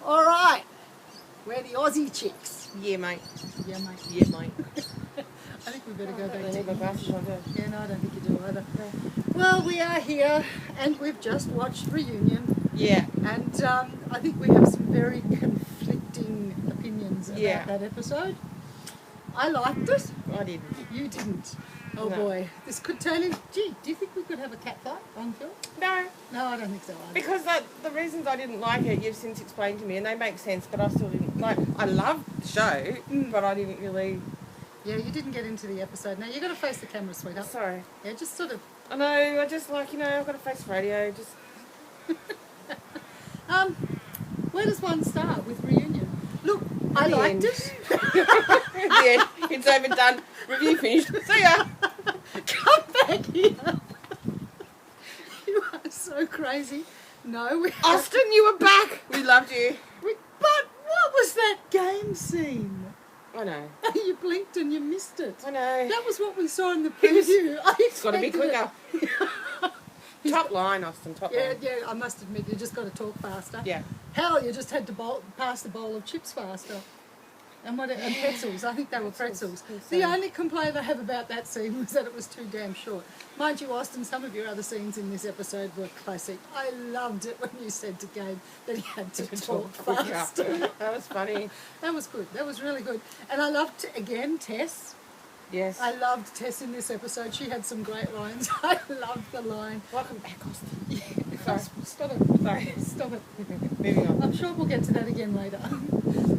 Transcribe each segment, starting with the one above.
All right. We're the Aussie chicks. Yeah, mate. Yeah, mate. Yeah, mate. I think we better go back I to need my glasses on, don't Yeah, no, I don't think you do either. Well, we are here, and we've just watched Reunion, Yeah. and I think we have some very conflicting opinions about Yeah. that episode. I liked it. I didn't. You didn't. Oh No. boy, this could turn in. Gee, do you think we could have a cat fight on film? No, No, I don't think so either. because the reasons I didn't like it, you've since explained to me, and they make sense, but I still didn't like. I loved the show, but I didn't really. Yeah, you didn't get into the episode. Now, you've got to face the camera, sweetheart. Sorry. Yeah, just sort of... I know. I just I've got to face radio. Just. Where does one start with Reunion? Look, I the liked end. it. Yeah, it's overdone. Review finished. See ya. Come back here. You are so crazy. No, we have Austin, you were back. We loved you. But what was that game scene? I know. You blinked and you missed it. I know. That was what we saw in the It was- preview. It's got to be expected quicker. it. Top line, Austin. Top Yeah, line. yeah, I must admit, you just got to talk faster. Yeah. Hell, you just had to pass the bowl of chips faster. And pretzels. I think they were pretzels. The only complaint I have about that scene was that it was too damn short. Mind you, Austin, some of your other scenes in this episode were classic. I loved it when you said to Gabe that he had to talk faster. That was funny. That was good. That was really good. And I loved, again, Tess. Yes. I loved Tess in this episode. She had some great lines. I loved the line. Welcome back, Austin. Yeah. Sorry. Stop it. Sorry. Stop it. Moving on. I'm sure we'll get to that again later.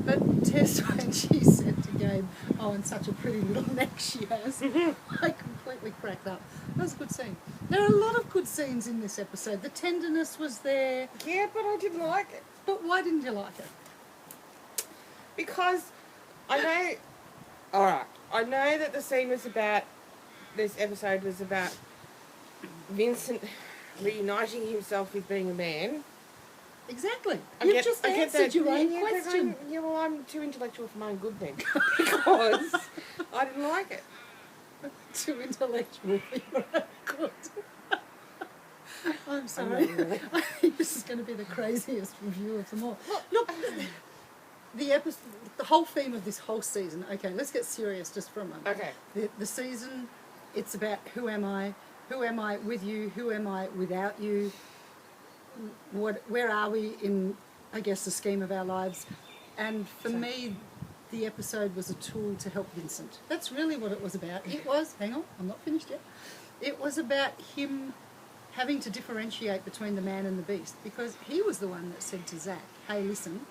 But Tess, when she said to Gabe, oh, and such a pretty little neck she has, I completely cracked up. That was a good scene. There are a lot of good scenes in this episode. The tenderness was there. Yeah, but I didn't like it. But why didn't you like it? Because I know... Alright. I know that the scene was about... This episode was about Vincent reuniting himself with being a man. Exactly. You've just answered your own question. Yeah, well, I'm too intellectual for my own good then. Because I didn't like it. Too intellectual for your own good. I'm sorry. I think this is going to be the craziest review of them all. Look, the whole theme of this whole season. Okay, let's get serious just for a moment. Okay. The season, it's about who am I? Who am I with you? Who am I without you? Where are we in, I guess, the scheme of our lives? And for me, the episode was a tool to help Vincent. That's really what it was about. It was, hang on, I'm not finished yet. It was about him having to differentiate between the man and the beast, because he was the one that said to Zach, hey, listen,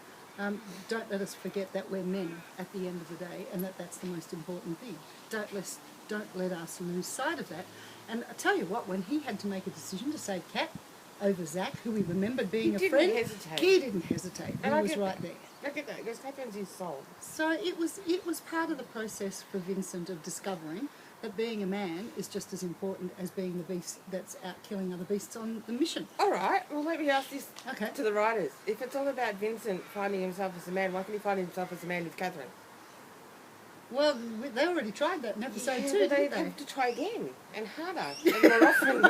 don't let us forget that we're men at the end of the day, and that's the most important thing. Don't let us lose sight of that. And I tell you what, when he had to make a decision to save Kat over Zach, who he remembered being a friend, he didn't hesitate. He was right there. I get that, because Catherine's his soul. So it was part of the process for Vincent of discovering that being a man is just as important as being the beast that's out killing other beasts on the mission. All right, well, let me ask this Okay. to the writers. If it's all about Vincent finding himself as a man, why can he find himself as a man with Catherine? Well, they already tried that in episode 2, but they didn't they? have to try again, and harder, and more often,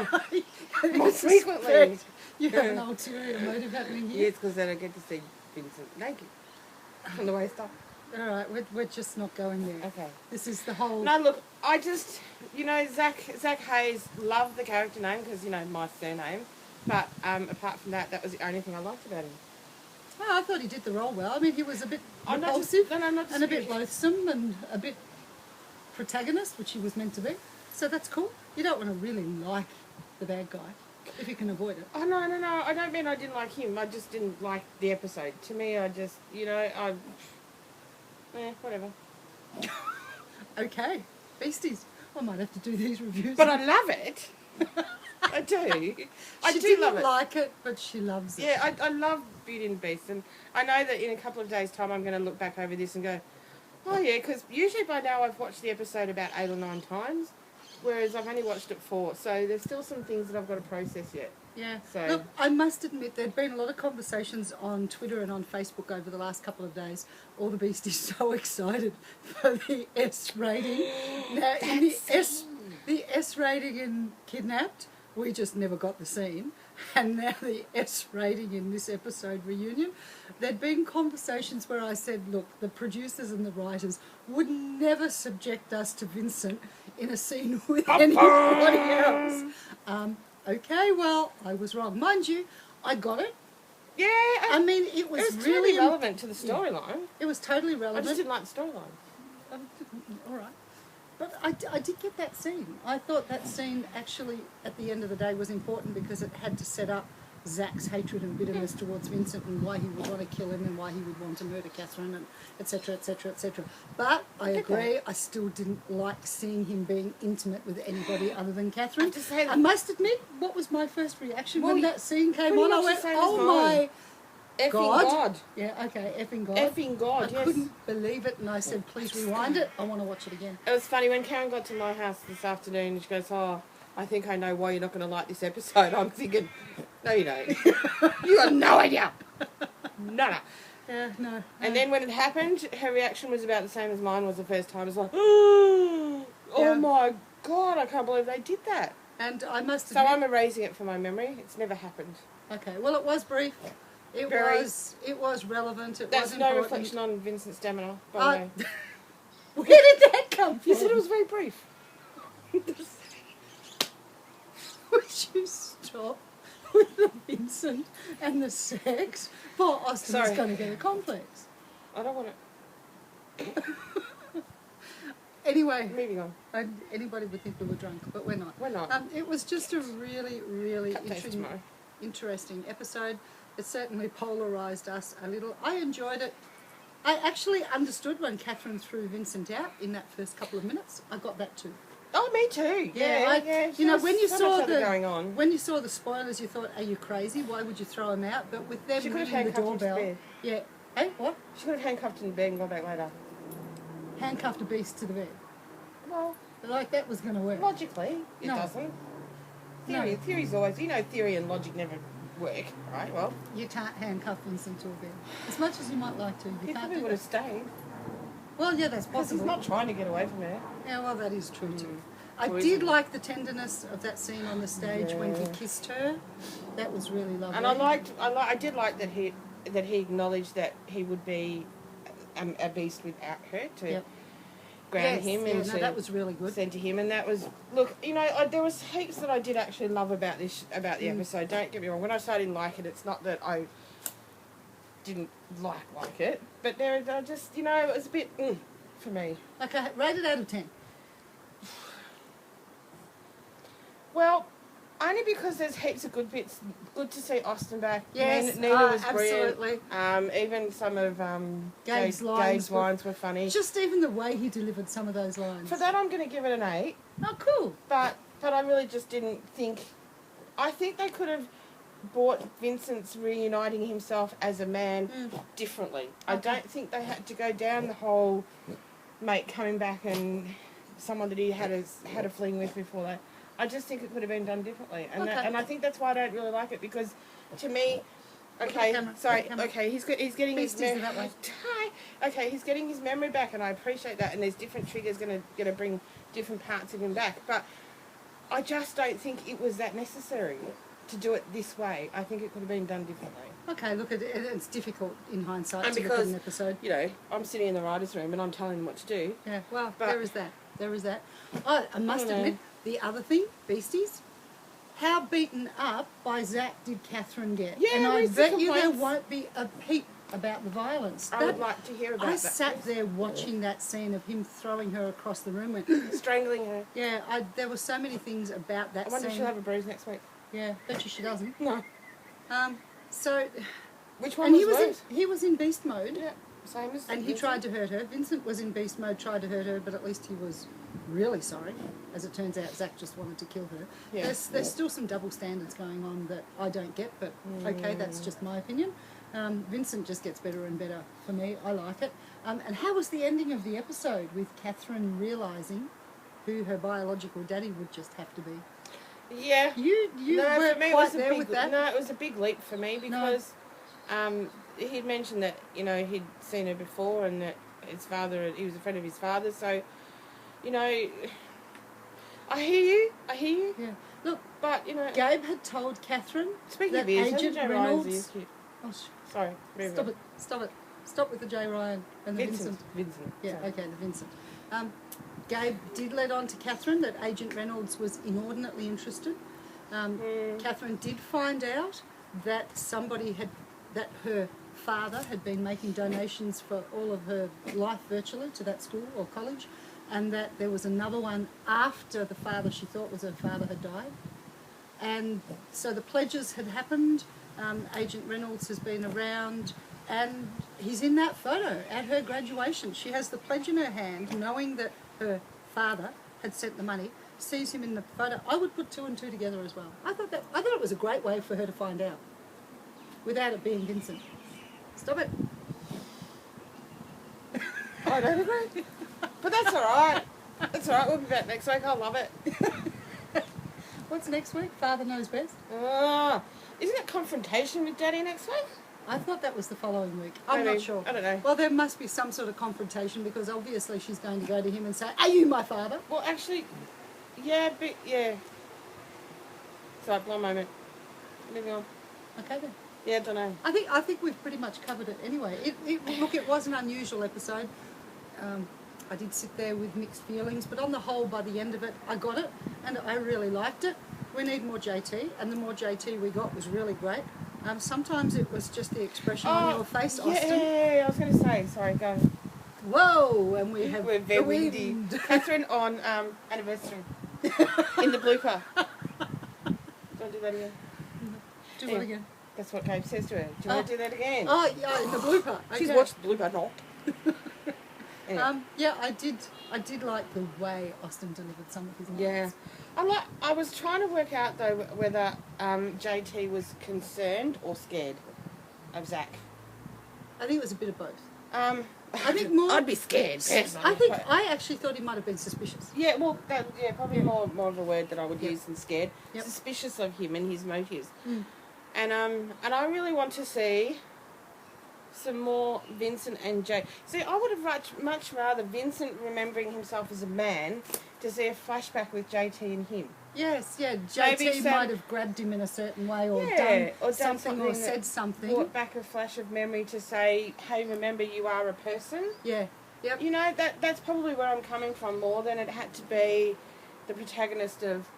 more frequently. You have an ulterior motive happening here. Yes, because then I get to see Vincent naked from the waist up. All right, we're just not going there. Okay. This is the whole... No, look, I just, Zach Hayes, loved the character name because, my surname. But apart from that, that was the only thing I liked about him. Oh, I thought he did the role well. I mean, he was a bit I'm not repulsive not and a bit loathsome and a bit protagonist, which he was meant to be. So that's cool. You don't want to really like the bad guy if you can avoid it. Oh, no. I don't mean I didn't like him. I just didn't like the episode. To me, I just, whatever. Okay, Beasties. I might have to do these reviews. But I love it. I do. She didn't like it, but she loves it. Yeah, I love Beauty and the Beast, and I know that in a couple of days' time I'm going to look back over this and go, oh yeah, because usually by now I've watched the episode about 8 or 9 times, whereas I've only watched it 4, so there's still some things that I've got to process yet. Yeah. So. Look, I must admit there'd been a lot of conversations on Twitter and on Facebook over the last couple of days. All the Beasties so excited for the S rating. Now, in the S rating in Kidnapped we just never got the scene. And now the S rating in this episode reunion. There'd been conversations where I said, look, the producers and the writers would never subject us to Vincent in a scene with anybody else. Okay, well, I was wrong. Mind you, I got it. Yeah. I mean, it was really totally relevant to the storyline. It was totally I relevant. just didn't like the storyline. All right. But I did get that scene. I thought that scene actually, at the end of the day, was important because it had to set up Zach's hatred and bitterness towards Vincent and why he would want to kill him and why he would want to murder Catherine and etc., etc., etc. But I agree, I still didn't like seeing him being intimate with anybody other than Catherine. I must admit, what was my first reaction when that scene came on? I went, oh my... Effing God. Yeah, okay, effing God. Effing God, yes. I couldn't believe it, and I said, please rewind it. I want to watch it again. It was funny, when Karen got to my house this afternoon, she goes, oh, I think I know why you're not going to like this episode. I'm thinking, no, you don't. You have no idea. No. Yeah, no. And then when it happened, her reaction was about the same as mine was the first time. It was like, oh my God, I can't believe they did that. And I must admit... So I'm erasing it from my memory. It's never happened. Okay, well, it was brief. It was relevant. It That's was no important. reflection on Vincent's stamina, by the way. Where did that come from? You said it was very brief. Would you stop with the Vincent and the sex? Poor Austin's going to get a complex. I don't want it. Anyway. Moving on. Anybody would think we were drunk, but we're not. We're not. It was just a really, really interesting episode. It certainly polarised us a little. I enjoyed it. I actually understood when Catherine threw Vincent out in that first couple of minutes. I got that too. Oh, me too. Yeah. You know, when you saw when you saw the spoilers, you thought, "Are you crazy? Why would you throw him out?" But with them ringing the doorbell, yeah. Hey, what? She could have handcuffed him in bed and gone back later. Handcuffed a beast to the bed. Well, like that was going to work. Logically, it doesn't. Theory's always, theory and logic never work, right? Well, you can't handcuff Vincent to a bed. As much as you might like to, he probably would have stayed. Well, yeah, that's possible. He's not trying to get away from her. Yeah, well, that is true too. I did like the tenderness of that scene on the stage when he kissed her. That was really lovely. And I did like that he acknowledged that he would be a beast without her to ground him and that was really good. Send to him, and that was there was heaps that I did actually love about the episode. Don't get me wrong. When I started to like it, it's not that I didn't like it, but there just it was a bit for me. Okay, rated out of 10. Well, only because there's heaps of good bits. Good to see Austin back. Yes, Nina was absolutely. Brilliant. Even some of Gabe's lines were funny. Just even the way he delivered some of those lines. For that, I'm going to give it an 8. Oh, cool. But I really just didn't think. I think they could have brought Vincent's reuniting himself as a man differently. Okay. I don't think they had to go down the whole mate coming back and someone that he had a fling with before that. I just think it could have been done differently, and and I think that's why I don't really like it, because to me, he's getting his memory. Okay, he's getting his memory back, and I appreciate that. And there's different triggers going to bring different parts of him back, but I just don't think it was that necessary to do it this way. I think it could have been done differently. Okay, look, it's difficult in hindsight and to look at an episode. I'm sitting in the writer's room and I'm telling them what to do. Yeah, well, there is that. I must admit. The other thing, Beasties, how beaten up by Zach did Catherine get? Yeah, and I bet you there won't be a peep about the violence. I would like to hear about that. I sat there watching that scene of him throwing her across the room. Strangling her. Yeah, there were so many things about that scene. I wonder if she'll have a bruise next week. Yeah, bet you she doesn't. No. So... Which one was worse? He was in beast mode. Yeah, same as And he tried to hurt her. Vincent was in beast mode, tried to hurt her, but at least he was really sorry. As it turns out, Zach just wanted to kill her. Yeah. There's still some double standards going on that I don't get, but okay, that's just my opinion. Vincent just gets better and better for me. I like it. And how was the ending of the episode with Catherine realising who her biological daddy would just have to be? Yeah. You weren't quite there with that? No, it was a big leap for me because... he'd mentioned that, he'd seen her before and that he was a friend of his father, so, I hear you. Yeah. Look, But, you know... Gabe had told Catherine Speaking that of ears, Agent Joe Reynolds... Ryan's ears cute. Oh, Sorry. stop it. Stop it. Stop with the J. Ryan and the Vincent. Vincent. Yeah, Sorry. okay, the Vincent. Gabe did let on to Catherine that Agent Reynolds was inordinately interested. Catherine did find out that that her father had been making donations for all of her life virtually to that school or college, and that there was another one after the father she thought was her father had died. And so the pledges had happened. Agent Reynolds has been around, and he's in that photo at her graduation. She has the pledge in her hand, knowing that her father had sent the money, sees him in the photo. I would put 2 and 2 together as well. I thought it was a great way for her to find out, without it being Vincent. Stop it. I don't agree. But that's all right. That's all right. We'll be back next week. I love it. What's next week? Father knows best. Isn't it confrontation with Daddy next week? I thought that was the following week. I'm Maybe. not sure. I don't know. Well, there must be some sort of confrontation, because obviously she's going to go to him and say, "Are you my father?" Well, actually, yeah, but yeah. Sorry, one moment. Moving on. Okay then. Yeah, I don't know. I think we've pretty much covered it anyway. Look, it was an unusual episode. I did sit there with mixed feelings, but on the whole, by the end of it, I got it, and I really liked it. We need more JT, and the more JT we got was really great. Sometimes it was just the expression on your face, Austin. Yeah, I was going to say. Sorry, go. Whoa, and we're very windy. Catherine on anniversary in the blooper. Do I do that again? Do what again? That's what Gabe says to her. Do you want to do that again? Oh, yeah, in the blooper. Okay. She's watched the blooper, not. Anyway. Yeah, I did like the way Austin delivered some of his lines. Yeah. I was trying to work out, though, whether JT was concerned or scared of Zach. I think it was a bit of both. I think more... I'd be scared. I actually thought he might have been suspicious. Yeah, well, probably more of a word that I would use than scared. Yep. Suspicious of him and his motives. Mm. And I really want to see some more Vincent and Jay. See, I would have much rather Vincent remembering himself as a man to see a flashback with JT and him. Yes, yeah. JT might have grabbed him in a certain way or done something or said something. Brought back a flash of memory to say, hey, remember you are a person. Yeah, yep. You know, that's probably where I'm coming from more than it had to be the protagonist of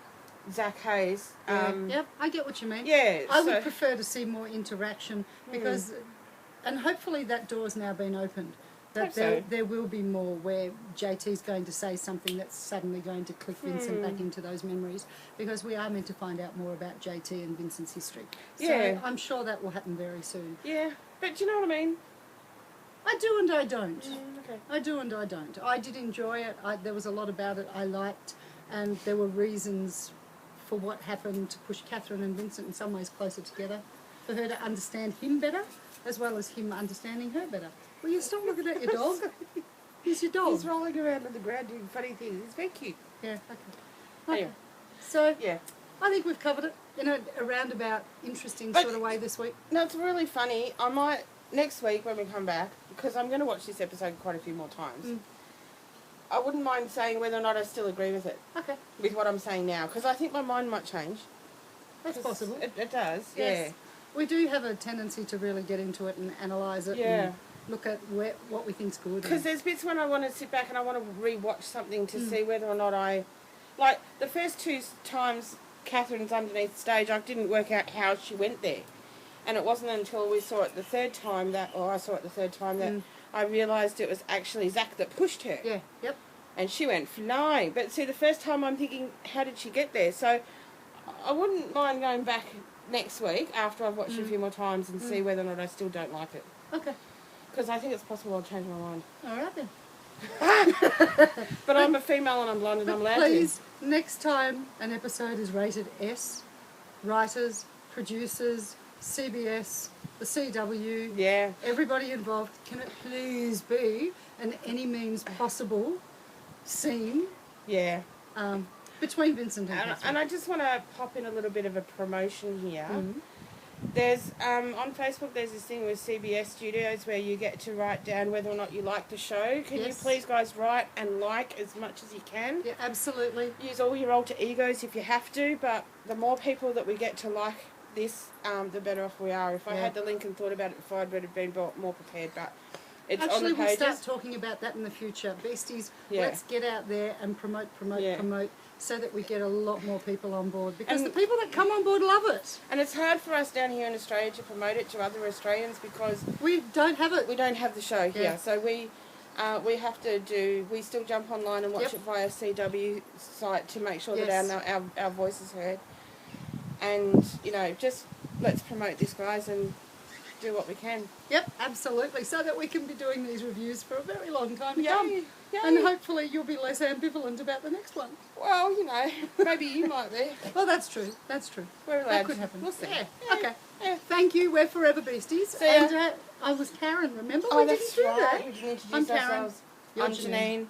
Zach Hayes. Yep, I get what you mean. Yeah. I would prefer to see more interaction because, and hopefully that door's now been opened. That there will be more where JT's going to say something that's suddenly going to click Vincent back into those memories, because we are meant to find out more about JT and Vincent's history. So I'm sure that will happen very soon. Yeah, but do you know what I mean? I do and I don't. Okay. I do and I don't. I did enjoy it. There was a lot about it I liked, and there were reasons for what happened to push Catherine and Vincent in some ways closer together, for her to understand him better, as well as him understanding her better. Will you stop looking at your dog? He's your dog. He's rolling around on the ground doing funny things. It's very cute. Yeah, okay. Anyway. So, yeah. I think we've covered it in a roundabout, interesting sort of way this week. No, it's really funny. I might, next week when we come back, because I'm going to watch this episode quite a few more times, I wouldn't mind saying whether or not I still agree with it. Okay. With what I'm saying now, because I think my mind might change. That's possible. It does, yes. Yeah. We do have a tendency to really get into it and analyse it and look at what we think's good. Because there's bits when I want to sit back and I want to re-watch something to see whether or not I... Like, the first 2 times Catherine's underneath the stage, I didn't work out how she went there. And it wasn't until we saw it the third time that I realised it was actually Zach that pushed her. Yeah, yep. And she went flying. But see, the first time I'm thinking, how did she get there? So I wouldn't mind going back next week after I've watched it a few more times and see whether or not I still don't like it. Okay. Because I think it's possible I'll change my mind. All right then. But I'm a female and I'm blind and I'm allowed please, next time an episode is rated S, writers, producers, CBS, the CW, everybody involved, can it please be an any means possible scene between Vincent and Catherine? And I just want to pop in a little bit of a promotion here. There's on Facebook. There's this thing with CBS Studios where you get to write down whether or not you like the show. Can you please, guys, write and like as much as you can? Yeah, absolutely. Use all your alter egos if you have to, but the more people that we get to like this, the better off we are. If I had the link and thought about it before, I would have been more prepared. But it's actually, on the pages. we'll start talking about that in the future. Beasties, let's get out there and promote, so that we get a lot more people on board. Because the people that come on board love it. And it's hard for us down here in Australia to promote it to other Australians because we don't have it. We don't have the show here, so we have to do. We still jump online and watch it via CW site to make sure that our voice is heard. And you know, just let's promote this, guys, and do what we can. Yep, absolutely. So that we can be doing these reviews for a very long time to come. Yay. And hopefully you'll be less ambivalent about the next one. Well, you know, maybe you might be. Well, that's true. That's true. We're allowed. That could happen. We'll see. Yeah. Okay. Yeah. Thank you. We're Forever Beasties. See ya. And I was Karin, remember? Oh, we that's didn't do right. that. We didn't introduce I'm Karin. ourselves. I'm Janeen.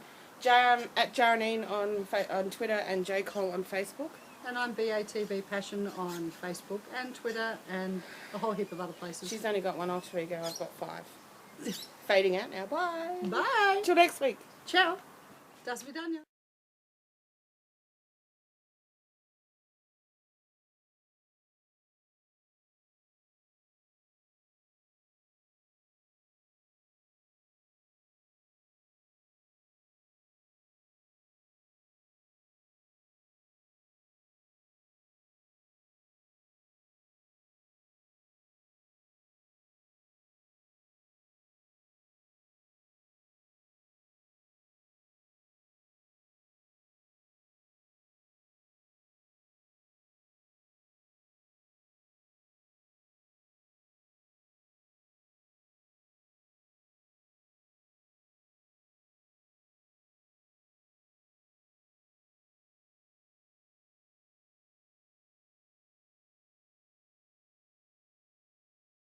At Janeen on Twitter and J. Cole on Facebook. And I'm BATB Passion on Facebook and Twitter and a whole heap of other places. She's only got one alter ego. I've got 5. Fading out now. Bye. Bye. Till next week. Ciao. Das vidanya.